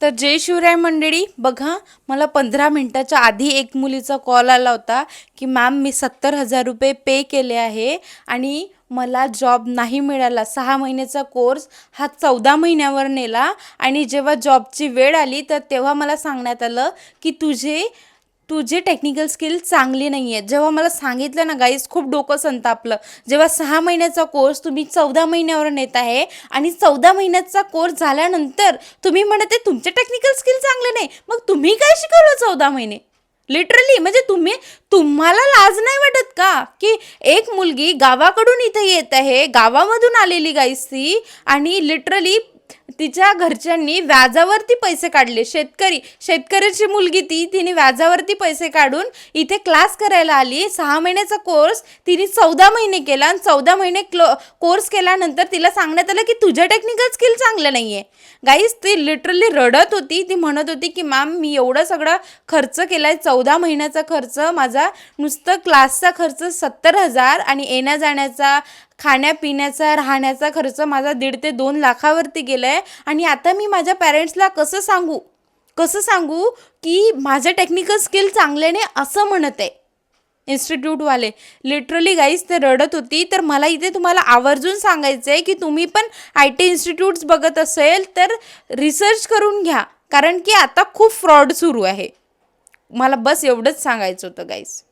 तर जय शिवराय मंडळी. बघा, मला 15 मिनिटाच्या आधी एक मुलीचा कॉल आला होता की मॅम मी 70,000 रुपये पे केले आहे आणि मला जॉब नाही मिळाला. 6 महिन्याचा कोर्स हा 14 महिन्यावर नेला आणि जेव्हा जॉबची वेळ आली तर तेव्हा मला सांगण्यात आलं की तुझे तुझे टेक्निकल स्किल चांगली नाही आहेत. जेव्हा मला सांगितलं ना गाईज, खूप डोकं संतापलं. जेव्हा 6 महिन्याचा कोर्स तुम्ही 14 महिन्यावर नेत आहे आणि 14 महिन्याचा कोर्स झाल्यानंतर तुम्ही म्हणत आहे तुमचे टेक्निकल स्किल चांगले नाही, मग तुम्ही काय शिकवलं 14 महिने? लिटरली म्हणजे तुम्हाला लाज नाही वाटत का की एक मुलगी गावाकडून इथे येत आहे, गावामधून आलेली गाईस ती, आणि लिटरली तिच्या घरच्यांनी व्याजावरती पैसे काढले. शेतकऱ्याची मुलगी तिने व्याजावरती पैसे काढून इथे क्लास करायला आली. 6 महिन्याचा कोर्स तिने 14 महिने केला आणि 14 महिने कोर्स केल्यानंतर तिला सांगण्यात आलं की तुझं टेक्निकल स्किल चांगलं नाही आहे. गाईज ती लिटरली रडत होती. ती म्हणत होती की मॅम मी एवढा सगळा खर्च केला आहे, 14 महिन्याचा खर्च, माझा नुसतं क्लासचा खर्च 70,000 आणि येण्या जाण्याचा, खाण्यापिण्याचा, राहण्याचा खर्च माझा 1.5 ते 2 लाखावरती गेला आहे. आणि आता मी माझ्या पॅरेंट्सला कसं सांगू की माझं टेक्निकल स्किल चांगले नाही असं म्हणत आहे इन्स्टिट्यूटवाले. लिटरली गाईज ते रडत होती. तर मला इथे तुम्हाला आवर्जून सांगायचं आहे की तुम्ही पण IT इन्स्टिट्यूट्स बघत असेल तर रिसर्च करून घ्या, कारण की आता खूप फ्रॉड सुरू आहे. मला बस एवढंच सांगायचं होतं गाईज.